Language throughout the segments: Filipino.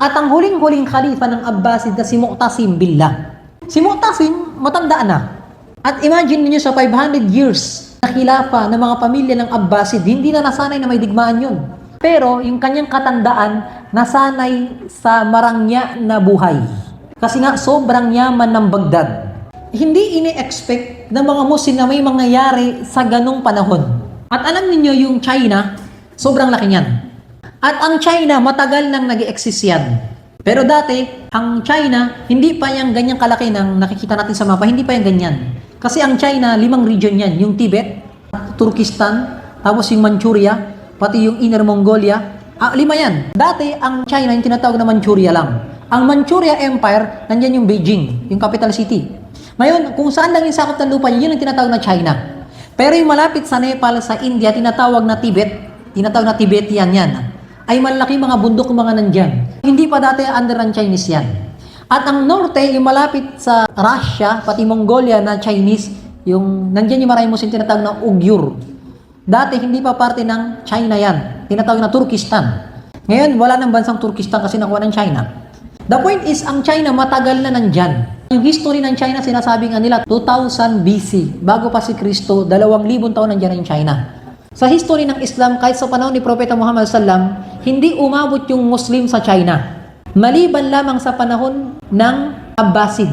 At ang huling-huling khalifa ng Abbasid na si Mu'tasim Billah. Si Mu'tasim, matanda na. At imagine niyo sa 500 years na khilafa ng mga pamilya ng Abbasid, hindi na nasanay na may digmaan yun. Pero yung kanyang katandaan, nasanay sa marangya na buhay. Kasi nga, sobrang yaman ng Baghdad. Hindi ini-expect ng mga Muslim na may mangyayari sa ganong panahon. At alam niyo yung China, sobrang laki niyan. At ang China, matagal nang nag-exist yan. Pero dati, ang China, hindi pa yung ganyang kalaki ng nakikita natin sa mapa, hindi pa yung ganyan. Kasi ang China, 5 region yan. Yung Tibet, Turkestan, tapos yung Manchuria, pati yung Inner Mongolia. 5 yan. Dati, ang China, yung tinatawag na Manchuria lang. Ang Manchuria Empire, nandyan yung Beijing, yung capital city. Ngayon, kung saan lang yung sakop ng lupa niya, yun ang tinatawag na China. Pero yung malapit sa Nepal, sa India, tinatawag na Tibet, tinatawag na Tibetian yan, ay malaki mga bundok mga nandyan. Hindi pa dati under ng Chinese yan. At ang norte, yung malapit sa Russia, pati Mongolia na Chinese, yung nandyan yung maraming Muslim tinatawag na Uyghur. Dati hindi pa parte ng China yan. Tinatawag na Turkestan. Ngayon, wala nang bansang Turkestan kasi nakuha ng China. The point is, ang China matagal na nandyan. Yung history ng China, sinasabi nga nila, 2000 BC, bago pa si Kristo, 2,000 taon nandyan ang China. Sa history ng Islam, kahit sa panahon ni Propeta Muhammad sallam, hindi umabot yung Muslim sa China. Maliban lamang sa panahon ng Abbasid.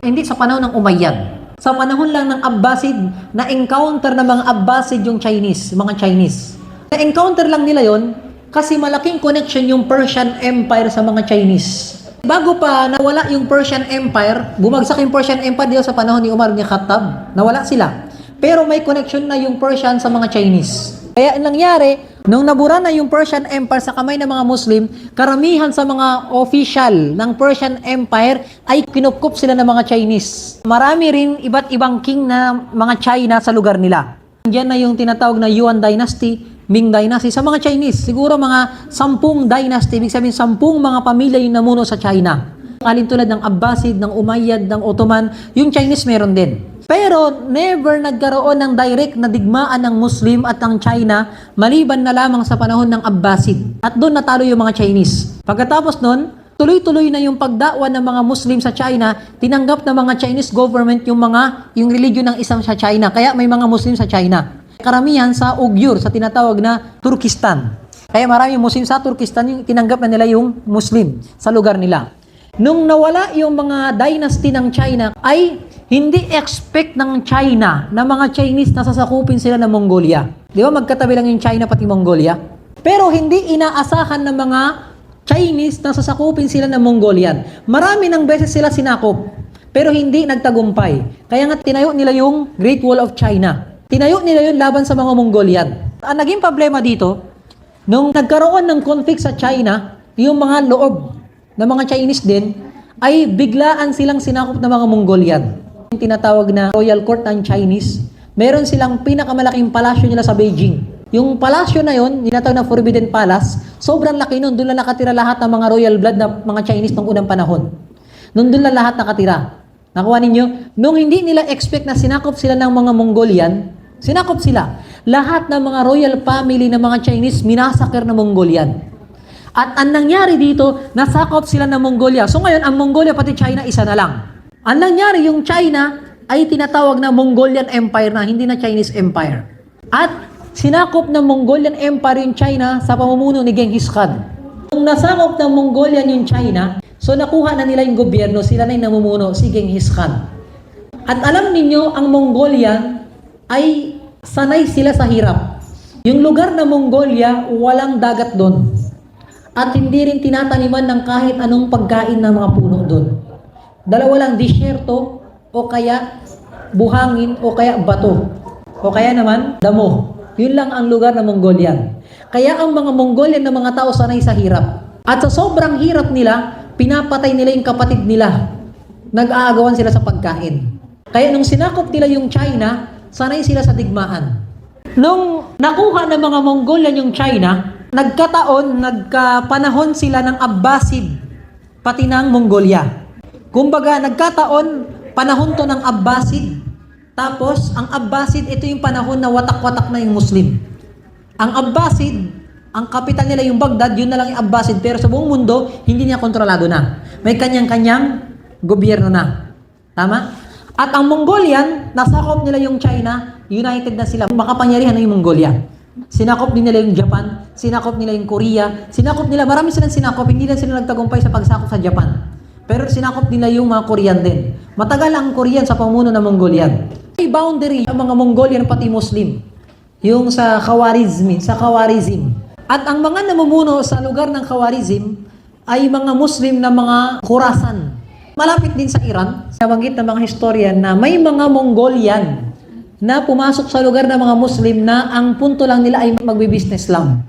Hindi sa panahon ng Umayyad. Sa panahon lang ng Abbasid, na-encounter ng mga Abbasid yung Chinese, mga Chinese. Na-encounter lang nila yon kasi malaking connection yung Persian Empire sa mga Chinese. Bago pa nawala yung Persian Empire, bumagsak yung Persian Empire dito sa panahon ni Umar ibn Khattab, nawala sila. Pero may connection na yung Persian sa mga Chinese. Kaya ang nangyari, nung nabura na yung Persian Empire sa kamay ng mga Muslim, karamihan sa mga official ng Persian Empire ay kinupkup sila ng mga Chinese. Marami rin iba't ibang king na mga China sa lugar nila. Diyan na yung tinatawag na Yuan Dynasty, Ming Dynasty sa mga Chinese. Siguro mga 10 dynasty, ibig sabihin 10 mga pamilya yung namuno sa China. Alin tulad ng Abbasid, ng Umayyad, ng Ottoman, yung Chinese meron din. Pero never nagkaroon ng direct na digmaan ng Muslim at ng China maliban na lamang sa panahon ng Abbasid. At doon natalo yung mga Chinese. Pagkatapos noon, tuloy-tuloy na yung pagdakwa ng mga Muslim sa China, tinanggap ng mga Chinese government yung religion ng Islam sa China. Kaya may mga Muslim sa China. Karamihan sa Uyghur, sa tinatawag na Turkestan. Kaya marami Muslim sa Turkestan, yung tinanggap na nila yung Muslim sa lugar nila. Nung nawala yung mga dynasty ng China, ay hindi expect ng China na mga Chinese na sasakupin sila ng Mongolia. Di ba magkatabi lang yung China pati Mongolia? Pero hindi inaasahan ng mga Chinese na sasakupin sila ng Mongolian. Marami ng beses sila sinakop, pero hindi nagtagumpay. Kaya nga tinayo nila yung Great Wall of China. Tinayo nila yun laban sa mga Mongolian. Ang naging problema dito, nung nagkaroon ng conflict sa China, yung mga loob ng mga Chinese din, ay biglaan silang sinakop ng mga Mongolian. Yung tinatawag na Royal Court ng Chinese, meron silang pinakamalaking palasyo nila sa Beijing. Yung palasyo na yon, tinatawag na Forbidden Palace, sobrang laki nun. Doon lang nakatira lahat ng mga royal blood na mga Chinese ng unang panahon. Doon lang lahat nakatira. Nakuha ninyo? Nung hindi nila expect na sinakop sila ng mga Mongolian, sinakop sila. Lahat ng mga royal family ng mga Chinese, minasakir ng Mongolian. At ang nangyari dito, nasakop sila ng Mongolia. So ngayon, ang Mongolia pati China, isa na lang. Ang nangyari, yung China ay tinatawag na Mongolian Empire na, hindi na Chinese Empire. At sinakop ng Mongolian Empire yung China sa pamumuno ni Genghis Khan. Kung nasakop ng Mongolian yung China, so nakuha na nila yung gobyerno, sila na yung namumuno, si Genghis Khan. At alam ninyo, ang Mongolian ay sanay sila sa hirap. Yung lugar na Mongolia, walang dagat doon. At hindi rin tinataniman ng kahit anong pagkain ng mga puno doon. Dalawa lang, disyerto, o kaya buhangin, o kaya bato. O kaya naman, damo. Yun lang ang lugar ng Mongolian. Kaya ang mga Mongolian na mga tao sanay sa hirap. At sa sobrang hirap nila, pinapatay nila yung kapatid nila. Nag-aagawan sila sa pagkain. Kaya nung sinakop nila yung China, sanay sila sa digmaan. Nung nakuha ng mga Mongolian yung China, nagkapanahon sila ng Abbasid, pati ng Mongolia. Kumbaga, nagkataon, panahon to ng Abbasid. Tapos, ang Abbasid, ito yung panahon na watak-watak na yung Muslim. Ang Abbasid, Ang capital nila yung Baghdad, yun na lang yung Abbasid, pero sa buong mundo, hindi niya kontrolado na. May kanyang-kanyang gobyerno na. Tama? At ang Mongolian, nasakop nila yung China, united na sila. Makapangyarihan na yung Mongolia. Sinakop din nila yung Japan, sinakop nila yung Korea, sinakop nila, marami silang sinakop, hindi na sila nagtagumpay sa pagsakop sa Japan. Pero sinakop nila yung mga Korean din. Matagal ang Korean sa pamuno ng Mongolian. May boundary ang mga Mongolian pati Muslim. Yung sa Khawarizm. At ang mga namumuno sa lugar ng Khawarizm ay mga Muslim na mga Khurasan. Malapit din sa Iran. Nabanggit ng mga historian na may mga Mongolian na pumasok sa lugar ng mga Muslim na ang punto lang nila ay magbi-business lang.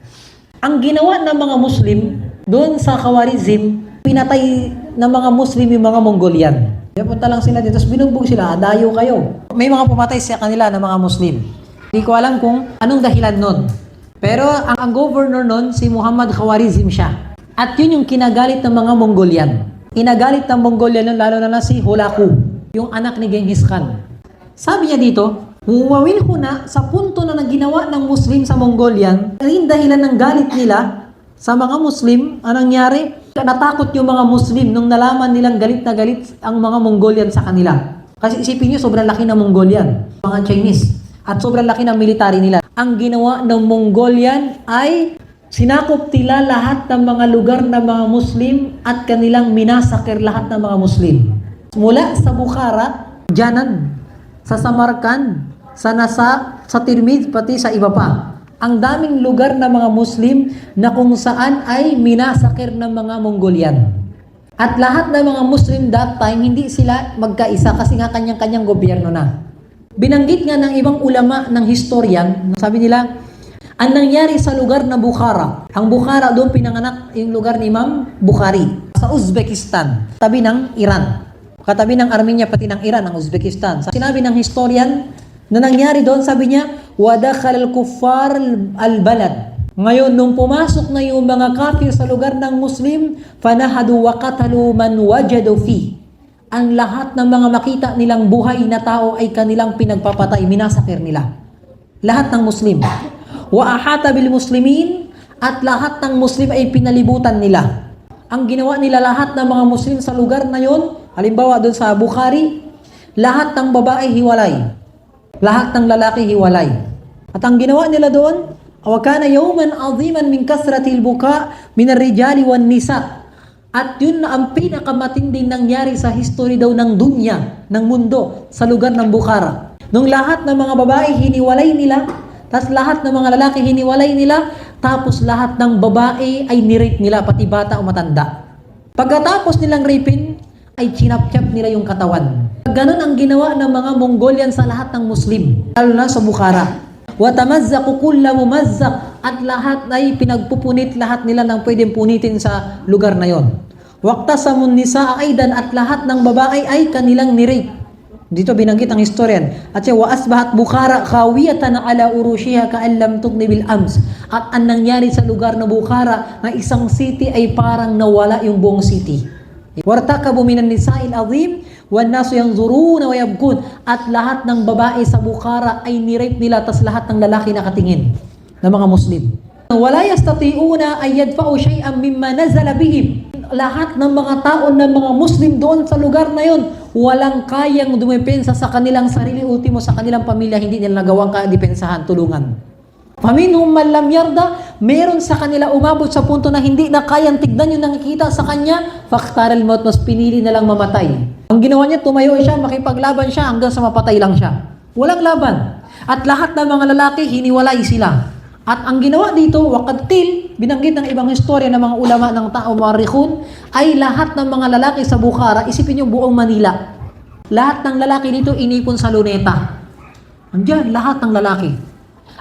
Ang ginawa ng mga Muslim doon sa Khawarizm, pinatay ng mga Muslim yung mga Mongolian. Punta lang sila dito, tapos binugbog sila, dayo kayo. May mga pumatay sa kanila ng mga Muslim. Hindi ko alam kung anong dahilan nun. Pero ang governor nun, si Muhammad Khawarizm siya. At yun yung kinagalit ng mga Mongolian. Inagalit ng Mongolian nun, lalo na si Hulaku, yung anak ni Genghis Khan. Sabi niya dito, huwawin ko na sa punto na ginawa ng Muslim sa Mongolian, rin dahilan ng galit nila sa mga Muslim, anong nangyari? Natakot yung mga Muslim nung nalaman nilang galit na galit ang mga Mongolian sa kanila. Kasi isipin nyo, sobrang laki ng Mongolian, mga Chinese. At sobrang laki ng military nila. Ang ginawa ng Mongolian ay sinakop nila lahat ng mga lugar ng mga Muslim at kanilang minasakir lahat ng mga Muslim. Mula sa Bukhara, Janan, sa Samarkand, sa Nasa, sa Tirmidh, pati sa iba pa. Ang daming lugar ng mga Muslim na kung saan ay minasakir ng mga Mongolian. At lahat ng mga Muslim that time, hindi sila magkaisa kasi nga kanyang-kanyang gobyerno na. Binanggit nga ng ibang ulama ng historian, sabi nila, ang nangyari sa lugar na Bukhara. Ang Bukhara, doon pinanganak yung lugar ni Imam Bukhari. Sa Uzbekistan, tabi ng Iran. Katabi ng Armenia, pati ng Iran, ang Uzbekistan. Sinabi ng historian na nangyari doon, sabi niya, وَدَخَلَ الْكُفَّارِ الْبَلَدِ. Ngayon, nung pumasok na yung mga kafir sa lugar ng Muslim, فَنَهَدُوا وَقَتَلُوا مَنْ وَجَدُوا فِيهِ. Ang lahat ng mga makita nilang buhay na tao ay kanilang pinagpapatay, minasakir nila. Lahat ng Muslim. Wa ahata bil muslimin, at lahat ng Muslim ay pinalibutan nila. Ang ginawa nila lahat ng mga Muslim sa lugar na yon, halimbawa doon sa Bukhari, lahat ng babae hiwalay. Lahat ng lalaki hiwalay. At ang ginawa nila doon, wa kana yawman aziman min kasratil buka min ar-rijali wan nisa. At yun na ang pinakamatinding nangyari sa history daw ng dunya, ng mundo, sa lugar ng Bukhara. Nung lahat ng mga babae hiniwalay nila, tapos lahat ng mga lalaki hiniwalay nila, tapos lahat ng babae ay nirape nila, pati bata o matanda. Pagkatapos nilang rapin, ay chinap-chap nila yung katawan. Ganon ang ginawa ng mga Mongolian sa lahat ng Muslim, lalo na sa Bukhara. وَتَمَزَّقُ كُلَّ مُمَزَّقُ, at lahat ay pinagpupunit lahat nila ng pwedeng punitin sa lugar na yon. وَاقْتَسَمُوا النِّسَاءَ أَيْضًا, at lahat ng babae ay kanilang nirape. Dito binanggit ang historian. At siya, وَأَصْبَحَتْ بُخَارَ خَاوِيَةً عَلَى أُرُوشِهَا كَأَن لَّمْ تُغْنِ بِالْأَمْسِ. At ang nangyari sa lugar na Bukhara, na isang city ay parang nawala yung buong city. وَارْتَكَبُوا مِنَ النِّسَاءِ الْعَظِيمِ وَالنَّاسُ يَنْظُرُونَ وَيَبْكُونَ. At lahat ng babae sa Bukhara ay nirape nila, tas lahat ng lalaki nakatingin ng mga Muslim. وَلَا يَسْتَطِيعُونَ أَن يَدْفَعُوا شَيْئًا مِمَّا نَزَلَ بِهِمْ. Lahat ng mga tao ng mga Muslim doon sa lugar na yon, walang kayang dumepensa sa kanilang sarili, ultimo sa kanilang pamilya, hindi nila nagawang kadepensahan, tulungan. Faminhum man lam yarda, meron sa kanila umabot sa punto na hindi na kayang tignan yung nakikita sa kanya, fakhtaral maut, mas pinili na lang mamatay. Ang ginawa niya, tumayo siya, makipaglaban siya hanggang sa mapatay lang siya. Walang laban. At lahat ng mga lalaki, hiniwalay sila. At ang ginawa dito, waqadtil, binanggit ng ibang istorya ng mga ulama ng tao, mu'arrikhun, ay lahat ng mga lalaki sa Bukhara, isipin yung buong Manila. Lahat ng lalaki dito inipon sa luneta. Andiyan, lahat ng lalaki.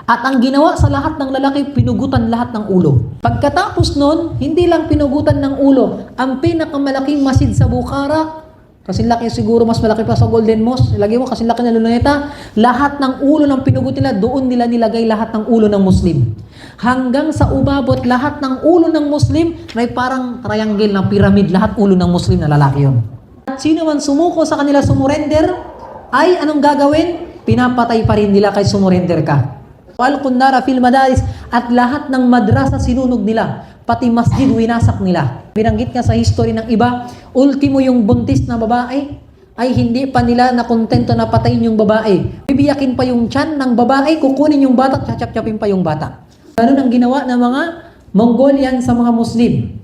At ang ginawa sa lahat ng lalaki, pinugutan lahat ng ulo. Pagkatapos nun, hindi lang pinugutan ng ulo. Ang pinakamalaking masid sa Bukhara, kasi laki siguro, mas malaki pa sa Golden Mosque, ilagay mo kasi laki na luneta, lahat ng ulo ng pinugot nila, doon nila nilagay lahat ng ulo ng Muslim. Hanggang sa umabot lahat ng ulo ng Muslim, may parang triangle na pyramid, lahat ulo ng Muslim na lalaki yun. At sino man sumuko sa kanila, sumurrender, ay anong gagawin? Pinapatay pa rin nila kahit sumurrender ka. Walqun nara fil madaris, at lahat ng madrasa sinunog nila, pati masjid winasak nila. Binanggit nga sa history ng iba, ultimo yung buntis na babae ay hindi pa nila nakontento na patayin yung babae. Bibiyakin pa yung tiyan ng babae, kukunin yung bata, tsachap-chapin pa yung bata. Ganun ang ginawa ng mga Mongolian sa mga Muslim.